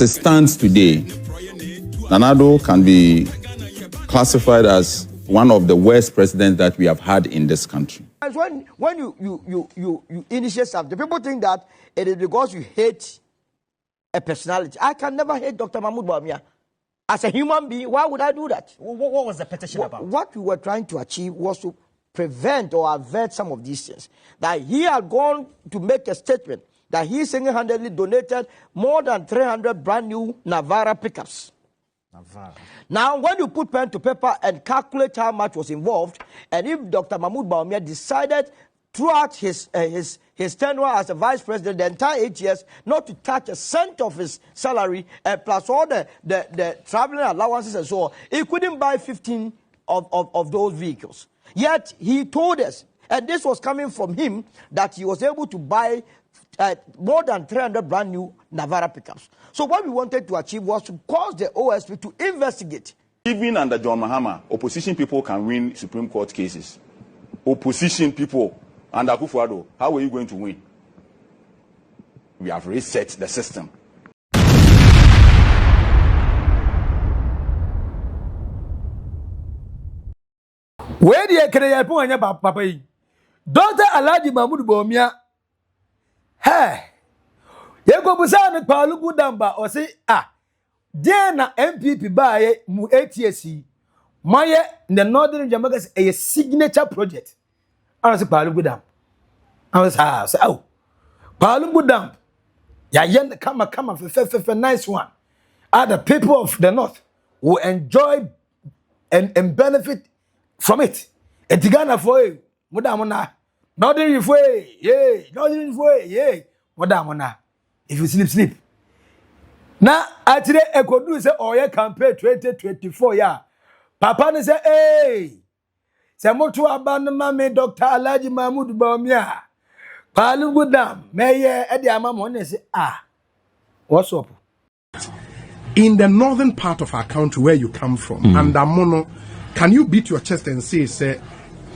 as it stands today, Nanado can be classified as one of the worst presidents that we have had in this country. When you initiate something, people think that it is because you hate a personality. I can never hate Dr. Bawumia. As a human being, why would I do that? What was the petition about? What we were trying to achieve was to prevent or avert some of these things. That he had gone to make a statement that he single-handedly donated more than 300 brand new Navara pickups. Navara. Now, when you put pen to paper and calculate how much was involved, and if Dr. Bawumia decided throughout his tenure as a vice president, the entire 8 years, not to touch a cent of his salary, plus all the traveling allowances and so on, he couldn't buy 15 of those vehicles. Yet he told us, and this was coming from him, that he was able to buy more than 300 brand new Navara pickups. So what we wanted to achieve was to cause the OSP to investigate. Even under John Mahama, opposition people can win Supreme Court cases. Opposition people under Akufo-Addo, how are you going to win? We have reset the system. Where the Canadian point about Papa? Dr. Bawumia. Hey, you go Busan Palugu Damba or say, Diana MPP by mu ATSC. Maya the Northern Jamagas a signature project. I was a Palugu Dam. I was Palugu Dam. Ya yen come for nice one. The people of the North will enjoy and benefit from it. And Tigana for you, Mudamona. Northern way, yay, Northern way, yay, Mudamona. If you sleep. Now, I today I could do say, oh, yeah, campaign 2024, yeah. Papa say, hey, say, Motu abandon mammy, Dr. Bawumia. Palugu Dam, Mayor Eddie Amamone say, what's up? In the northern part of our country where you come from, and Amono, can you beat your chest and say,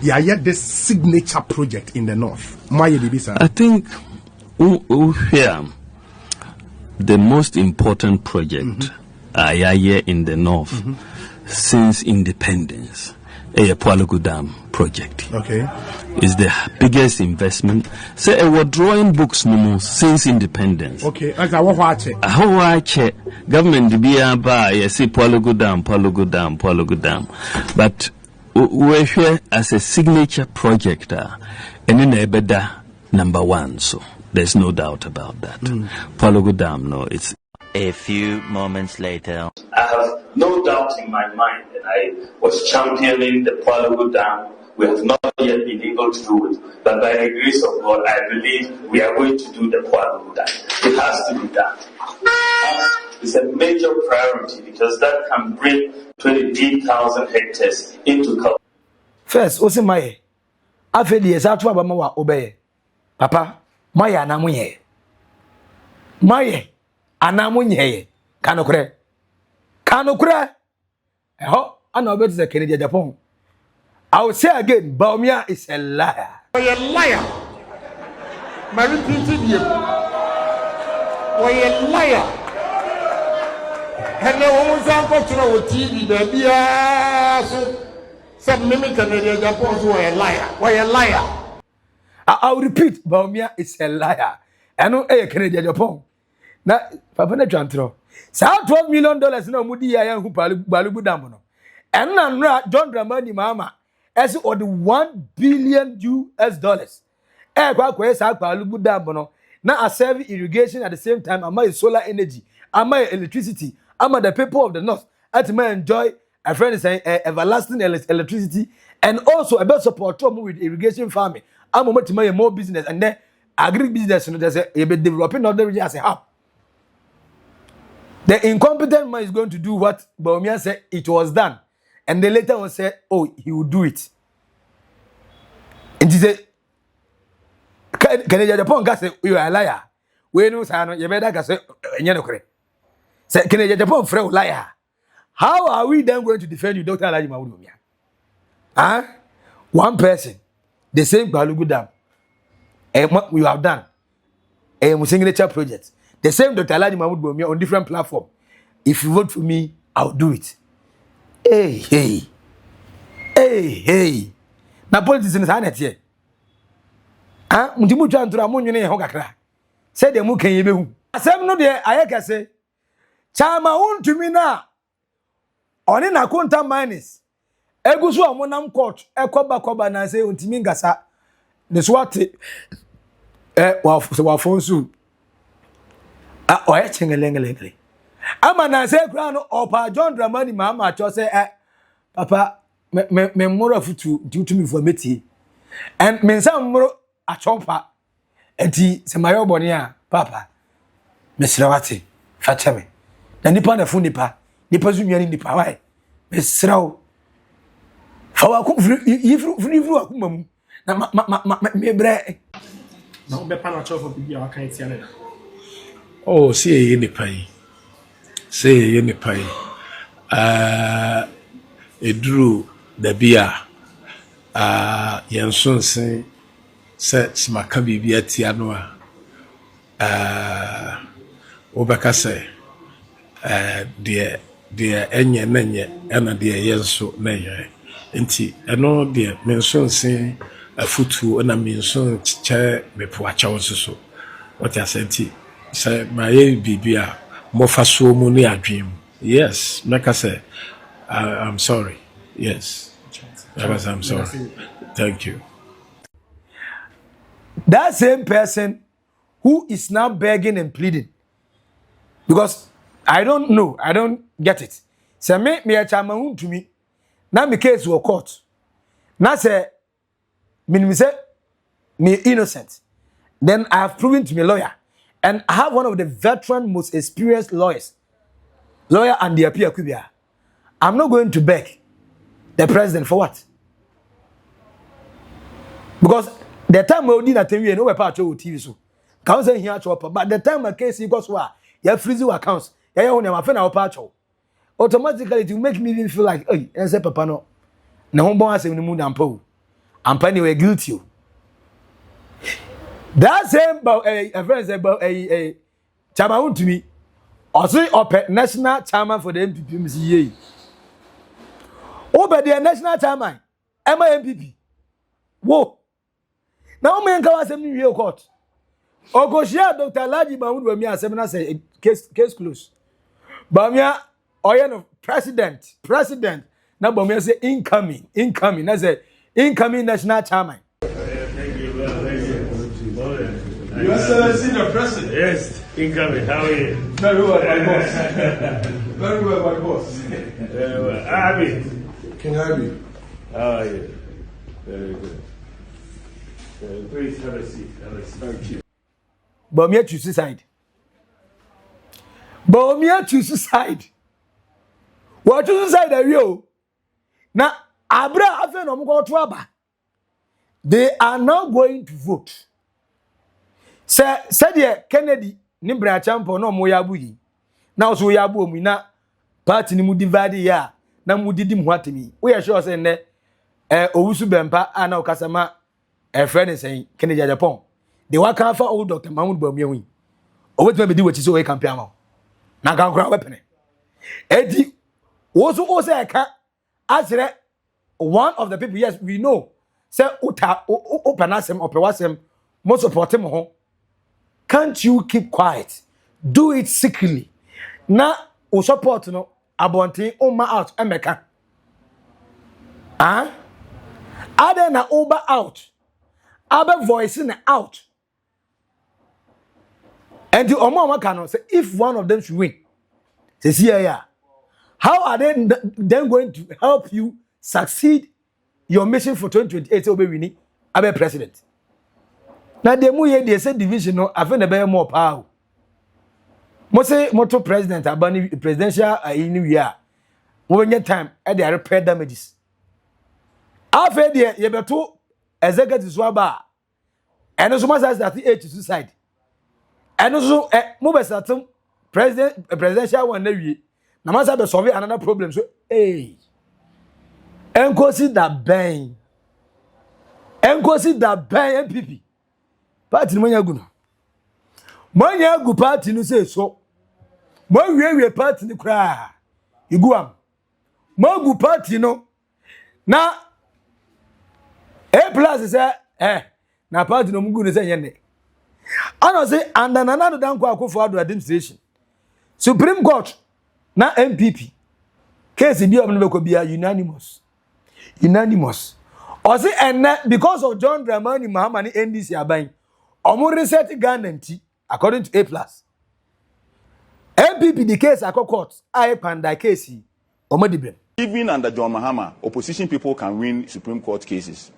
yeah, yet this signature project in the north? I think here the most important project here in the north since independence, a Palugu Dam project. Okay, is the biggest investment. Say we're drawing books no since independence. Okay, as I watch it. How watch it? Government be by you see Palugu Dam. But we're here as a signature project, and in Ebeda #1. So there's no doubt about that. Palugu Dam, no, it's. A few moments later. I have no doubt in my mind that I was championing the Palugu Dam. We have not yet been able to do it. But by the grace of God, I believe we are going to do the Palugu Dam. It has to be done. It's a major priority because that can bring 28,000 hectares into culture. First, Osimaye, afeli esatu abama wa obeye. Papa, maye anamunye. Maye anamunye. Kanokure. Eho, ana obeti se Kennedy Japan. I will say again, Bawumia is a liar. You're a liar. My repeated you. You're a liar. And no one was unfortunate with TV, baby. So, some mimic Canadian Japan were a liar. You're a liar. I will repeat, Bawumia is a liar. I know a Canadian Japan. Now, Papa Netantro. So $12 million no mudi ya who Palugu Dam. And now John Dramani Mama. As or the $1 billion US. Palugu Dam. Now I serve irrigation at the same time. Am I solar energy? Am I electricity? Am I the people of the north? At may enjoy a friend saying everlasting electricity and also a better support with irrigation farming. I'm going to make more business and then agri business. There's a developing other region as a hub. The incompetent man is going to do what Bawumia said it was done. And then later on said, oh, he will do it. And he said, Canadian Japan say you are a liar. We know Sano, you better say, Yanokre. Say, Canadian Japan, friend, liar. How are we then going to defend you, Dr. Bawumia? Huh? One person, the same Palugu Dam, and what we have dane, a signature project. The same Dr. Alhaji Mahmood Bawumia on different platform. If you vote for me, I'll do it. Hey. Na politics is hanet here. Muntimu twa ntura monwene ho kakra. Say dem mu kan yebehu. Asem no de ayeka say chama untumi na oni na konta minus. Egusu omonam court ekoba na say untimi ngasa. Ne so ate wa fonsu. Oye chengelengele. Ama na say kra no opa John Dramani mama cho say papa me moro futu ditumi for meti. And me nsam moro achompa. Enti se mayo boni a papa me srawate fatame. Na nipa na fu nipa zunwani nipa wai. Me sraw. Fa wa ku ifru akuma mu. Na me bre. Na be pa na cho for bibi a kan tia na. Oh, see ye nipa yi. Say ye nipa yi. Edru da bia yenson se smaka bibi atia no a obaka se de enye menye ena de yenso menye enti eno de menson se afutu na menson che mepo acha wonso what you say say my bibi a mofa so mu ni adwem. Yes, make I say I'm sorry. Yes. I'm sorry. Thank you. That same person who is now begging and pleading. Because I don't know. I don't get it. Say me a chama to me. Now my case was court. Now say me innocent. Then I have proven to be a lawyer. And I have one of the veteran, most experienced lawyers. Lawyer and the appeal Kubia. I'm not going to beg the president for what? Because the time we did that TV, no part of TV so. Can't say here chopper, but the time my case equals what? You freeze your accounts. You own your friend our part. Automatically it will make me even feel like, hey, I say papa no. No one born as a moon and po. I'm penny we guilty. That same a friend said about a chairman to me. Also, national chairman for the MPP, MCA. Oh, but the national chairman, MPP. Whoa. Now, me and Kawasem New York Court. Or go share Dr. Alhaji Bawumia seminar say case closed. Bawumia, president. Now Bawumia say incoming. That's a incoming national chairman. Your Excellency the President. Yes, incoming. How are you? Very well, my boss. Very well, my boss. Very well. Abi. King Abi. How are you? Very good. Please have a seat. Thank you. Bawumia choose side. What choose side are you? Now, Abra afen omko to aba. They are not going to vote. Said Kennedy Nimbra Champo no moyabu. Now so yabu mu na party ni mu divide ya na mu didim hwatemi. We are sure say ne Owusu bempa ana okasama friend say Kennedy Japan. They wa kan fa old Dr Mahmood Bawumia wi. Obetuma be di wachi so we campaign am. Na kan kura weapon. Edi wo so say ka asre one of the people, yes, we know. Say open asem opewasem mo support him ho. Can't you keep quiet? Do it secretly. Na o support no abontin o ma out emeka. Ada na over out. Abe voice na out. And the Omo Makano say if one of them should win. Say see here. How are they then going to help you succeed your mission for 2028 obe winning abe president? Na demu ye dey say division no afa na be more power. Mo say moto president abani presidential in wi mo wenye time e dey repair damages. Afa dey ye beto executive so aba. Eno so masa that H suicide. Eno so mo be satum presidential one na wi. Na masa be solve another problem so hey. Enkosi that bang MPP. Party no nya guno. Manya gu party no say so. Mo we party ni kra. Iguam. Mo gu party no. Na A+ say na party no mugu no say yende. Ano say under nanado danko Akufo-Addo administration. Supreme Court na MPP. Case bi obno be ko bia unanimous. Unanimous. Or say and because of John Dramani Mahama ni NDC aban. Omo reset Ghana nti according to A+. MPP the case akọ court I panda case omo di blame. Even under John Mahama, opposition people can win Supreme Court cases.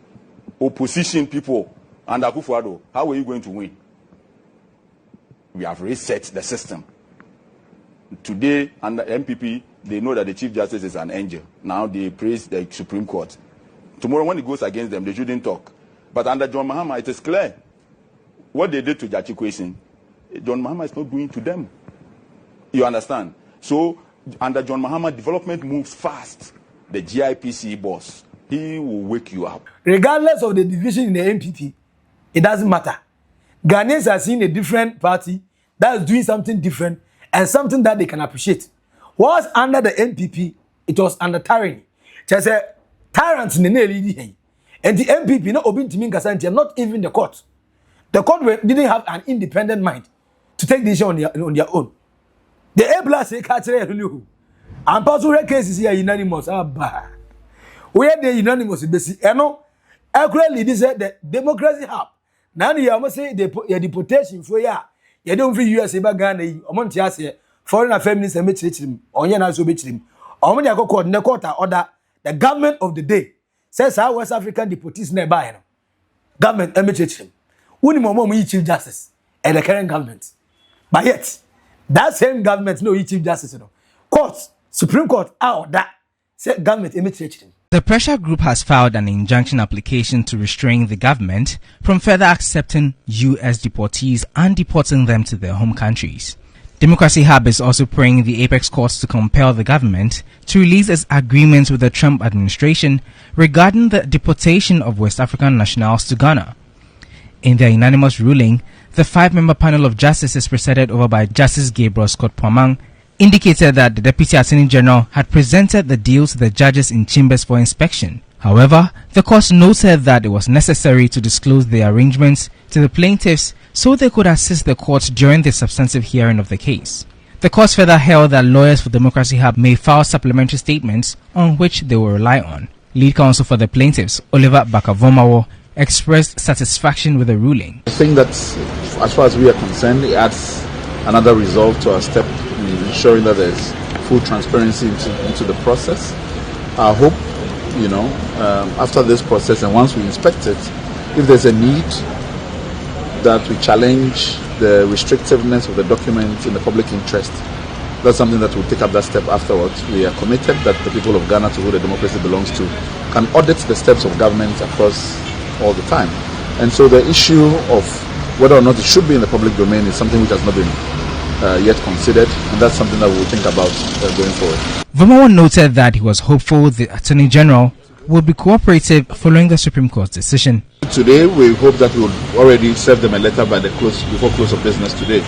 Opposition people under Akufo-Addo, how are you going to win? We have reset the system. Today, under MPP, they know that the Chief Justice is an angel. Now they praise the Supreme Court. Tomorrow, when it goes against them, they shouldn't talk. But under John Mahama, it is clear. What they did to Jachi Kwesi, John Mahama is not doing to them. You understand? So, under John Mahama, development moves fast. The GIPC boss, he will wake you up. Regardless of the division in the MPP, it doesn't matter. Ghanaians are seeing a different party that is doing something different and something that they can appreciate. Was under the MPP, it was under tyranny. Just a tyrant in the lead. And the MPP, no obin to Minkasanti, not even the court. The court didn't have an independent mind to take decision on their own. The A+ say catch you. And possible cases here unanimous. We are the unanimous basic. Actually, this is the democracy hub. Now you almost say the deportation for ya. You don't feel USA Ghana. Omontiase foreign affairs minister meet him. Onye na so meet him. Omonti akoko the court order the government of the day says how West African deportees nearby. Government meet him. Uni momo chief justice and the current government. But yet that same government no chief justice no. Court Supreme Court out that said government meet him. The pressure group has filed an injunction application to restrain the government from further accepting U.S. deportees and deporting them to their home countries. Democracy Hub is also praying the apex courts to compel the government to release its agreements with the Trump administration regarding the deportation of West African nationals to Ghana. In their unanimous ruling, the 5-member panel of justices presided over by Justice Gabriel Scott Pamang indicated that the Deputy Attorney General had presented the deal to the judges in chambers for inspection. However, the court noted that it was necessary to disclose the arrangements to the plaintiffs so they could assist the court during the substantive hearing of the case. The court further held that lawyers for Democracy Hub may file supplementary statements on which they will rely on. Lead counsel for the plaintiffs, Oliver Bakavomawo, expressed satisfaction with the ruling. I think that as far as we are concerned, it adds another result to our step in ensuring that there's full transparency into the process. I hope, after this process and once we inspect it, if there's a need that we challenge the restrictiveness of the document in the public interest, that's something that we'll take up that step afterwards. We are committed that the people of Ghana, to who the democracy belongs to, can audit the steps of government across all the time. And so the issue of whether or not it should be in the public domain is something which has not been yet considered, and that's something that we'll think about going forward. Vomawo noted that he was hopeful the Attorney General will be cooperative following the Supreme Court's decision. Today, we hope that we will already serve them a letter before close of business today,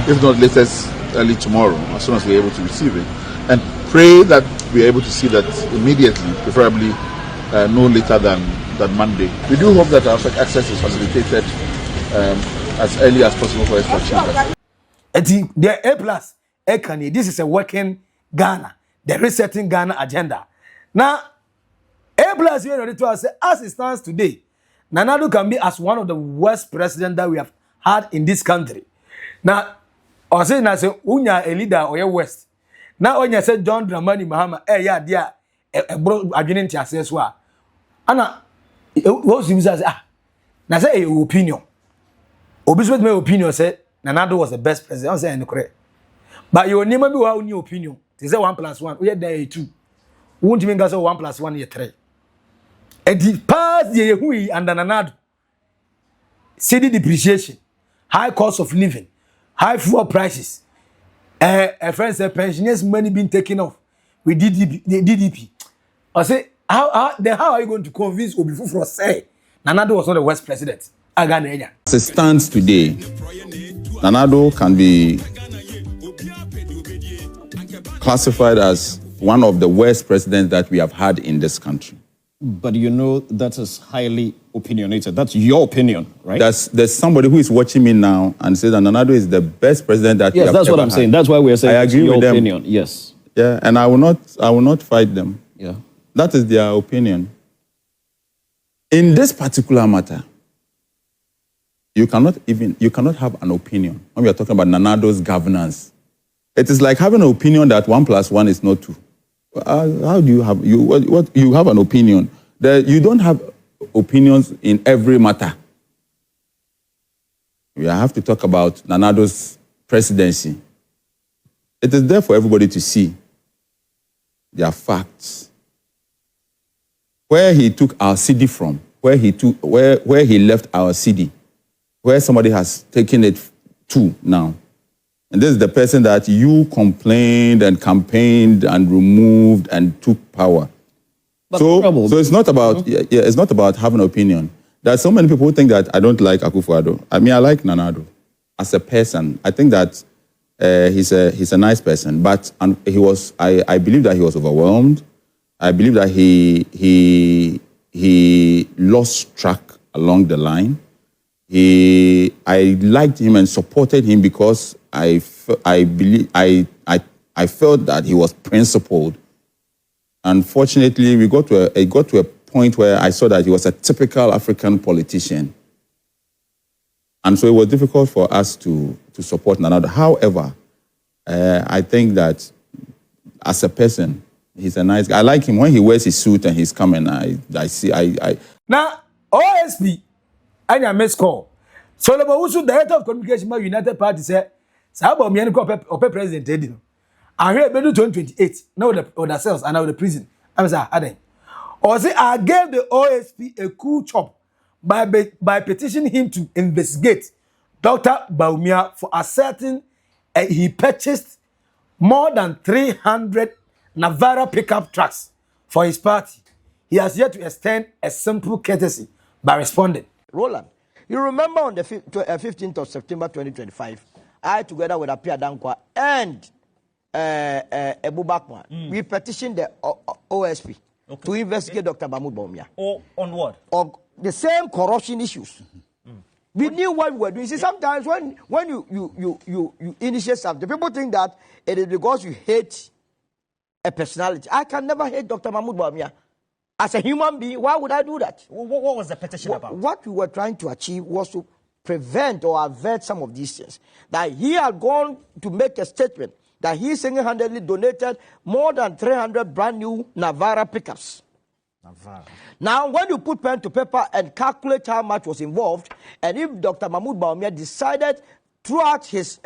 if not latest early tomorrow, as soon as we're able to receive it, and pray that we're able to see that immediately, preferably no later than Monday. We do hope that our access is facilitated as early as possible for us to achieve that. The A+, this is a working Ghana, the resetting Ghana agenda. Now, A+ here ready to say, as it stands today, Nanado can be as one of the worst presidents that we have had in this country. Now, I say, unya a leader or a West. Now, when you say John Dramani Mahama, a bro, I didn't say, Anna, what you say, now say your opinion. Obviously, my opinion said Nanado was the best president. I'm saying correct. But you never be our new opinion. They say 1+1. We are there 2. Won't you mean that 1+1 is 3? And the past year we under Nanado, city depreciation, high cost of living, high fuel prices. A friend said pensioners' money being taken off with DDP. I say how are you going to convince Obifu for say Nanado was not the worst president? As it stands today, Nanado can be classified as one of the worst presidents that we have had in this country. But you know that is highly opinionated. That's your opinion, right? There's somebody who is watching me now and says that Nanado is the best president that we have ever had. Yes, that's what I'm saying. That's why we're saying I agree your with them. opinion. Yes. Yeah, and I will not fight them. Yeah. That is their opinion. In this particular matter, you cannot have an opinion when we are talking about Nanado's governance. It is like having an opinion that 1 + 1 is not 2. How do you have you have an opinion? You don't have opinions in every matter. We have to talk about Nanado's presidency. It is there for everybody to see. There are facts. Where he took our city from, where he left our city, where somebody has taken it to now. And this is the person that you complained and campaigned and removed and took power. So it's not about it's not about having an opinion. There are so many people who think that I don't like Akufo-Addo. I mean, I like Nanado as a person. I think that he's a nice person, but I believe that he was overwhelmed. I believe that he lost track along the line. I liked him and supported him because I felt that he was principled. Unfortunately, it got to a point where I saw that he was a typical African politician. And so it was difficult for us to support Nanado. However, I think that as a person, he's a nice guy. I like him when he wears his suit and he's coming. I see. Now, OSP, I miss call. So the Owusu, director of communication of United Party, said, "Sabo Miani Ope president Edino. I heard bedu 2028. Now the cells and now the prison. I was adding. Or say I gave the OSP a cool chop by petitioning him to investigate Dr. Bawumia for asserting he purchased more than 300 Navara pickup trucks for his party. He has yet to extend a simple courtesy by responding." Roland, you remember on the 15th of September 2025, I, together with Apia Dankwa and Ebu Bakwa, we petitioned the OSP to investigate Dr. Bawumia. On what? On the same corruption issues. We knew what we were doing. See, sometimes when you initiate something, people think that it is because you hate a personality. I can never hate Dr. Bawumia. As a human being, why would I do that? What was the petition about? What we were trying to achieve was to prevent or avert some of these things. That he had gone to make a statement that he single-handedly donated more than 300 brand new Navara pickups. Navara. Now, when you put pen to paper and calculate how much was involved, and if Dr. Bawumia decided throughout his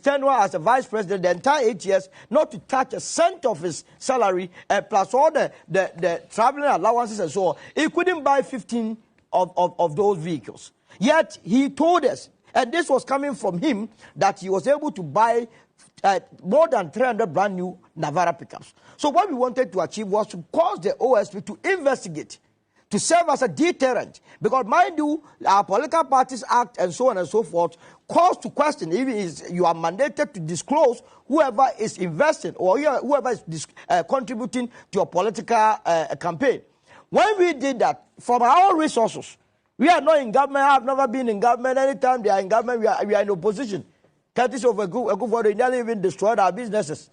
tenure as a vice president, the entire 8 years, not to touch a cent of his salary, plus all the traveling allowances and so on, he couldn't buy 15 of those vehicles. Yet he told us, and this was coming from him, that he was able to buy more than 300 brand new Navara pickups. So what we wanted to achieve was to cause the OSP to investigate, to serve as a deterrent. Because mind you, our Political Parties Act and so on and so forth calls to question if you are mandated to disclose whoever is investing or whoever is contributing to your political campaign. When we did that, from our resources, we are not in government. I have never been in government. Anytime they are in government, we are in opposition. Courtesy of a good for they nearly even destroyed our businesses.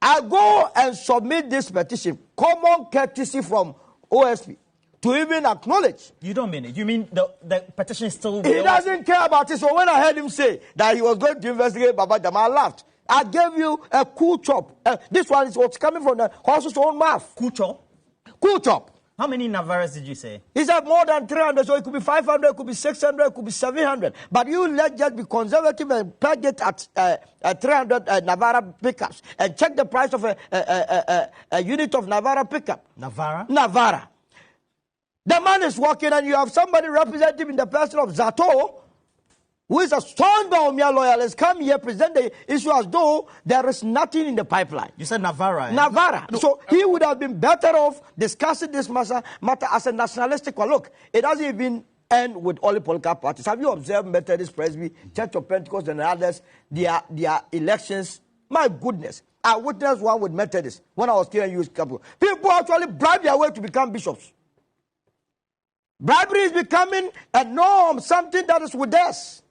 I go and submit this petition, common courtesy from OSP, to even acknowledge. You don't mean it. You mean the petition is still... He doesn't care about it. So when I heard him say that he was going to investigate Baba Jama, I laughed. I gave you a cool chop. This one is what's coming from the horse's own mouth. Cool chop? Cool chop. How many Navaras did you say? He said more than 300, so it could be 500, it could be 600, it could be 700. But you let's just be conservative and peg it at 300 Navara pickups and check the price of a unit of Navara pickup. Navara? Navara. The man is working and you have somebody representing in the person of Zato, who is a strong Bawumia loyalist, come here, present the issue as though there is nothing in the pipeline. You said Navara. Navara. No. So he would have been better off discussing this matter as a nationalistic one. Look, it doesn't even end with all the political parties. Have you observed Methodist, Presby, Church of Pentecost, and others, their elections? My goodness. I witnessed one with Methodist when I was here in youth couple. People actually bribe their way to become bishops. Bribery is becoming a norm, something that is with us.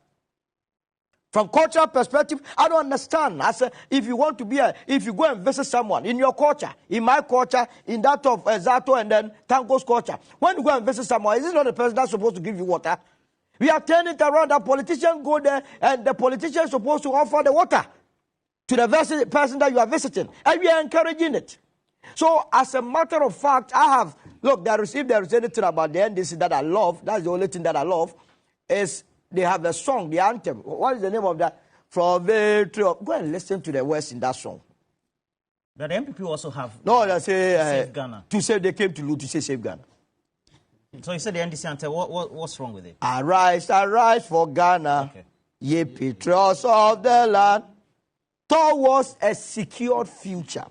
From cultural perspective, I don't understand. I say, if you want to be if you go and visit someone in your culture, in my culture, in that of Zato and then Tango's culture, when you go and visit someone, is this not the person that's supposed to give you water? We are turning it around. The politician go there, and the politician is supposed to offer the water to the person that you are visiting, and we are encouraging it. So, as a matter of fact, if there is anything about the NDC that I love, that's the only thing that I love, is they have a song, the anthem. What is the name of that? From victory. Go and listen to the words in that song. But the MPP also have. No, they say Save Ghana. To say they came to loot to say save Ghana. So you said the NDC anthem. What's wrong with it? Arise, arise for Ghana, ye patriots of the land, towards a secured future.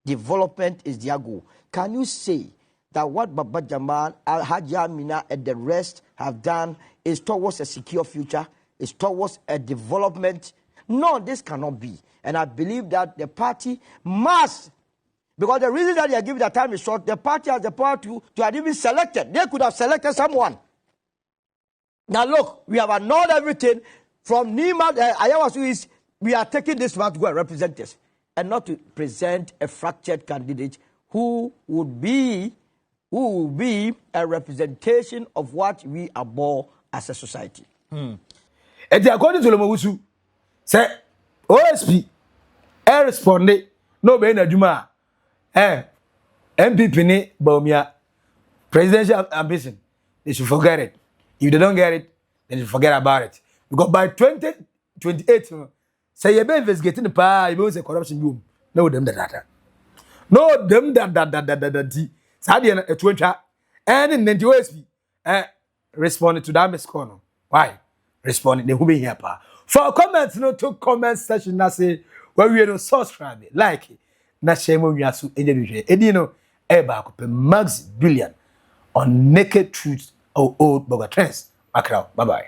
Development is their goal. Can you say that what Baba Jamal, Al-Hajj Amina, and the rest have done is towards a secure future, is towards a development? No, this cannot be. And I believe that the party must, because the reason that they are giving the time is short, the party has the power to have even selected. They could have selected someone. Now look, we have annulled everything from Nima, Ayawasu we are taking this man to go and represent us, and not to present a fractured candidate who will be a representation of what we are born as a society. And according to Owusu, say OSP responded no be na juma MPP ni Bawumia presidential ambition, they should forget it. If they don't get it, then they should forget about it. Because by 2028, say you be investigating the power, you say corruption boom. No them that. No them that. Sadi na etwencha and in the OSP responded to that misconduct. Why? Responding the who be here pa. For comments, no to comment section na say where we no subscribe, like it. Na share mo wiasu enye edino eba ko pe Maxi Billian on naked truth of Oldboga trends. Bye bye.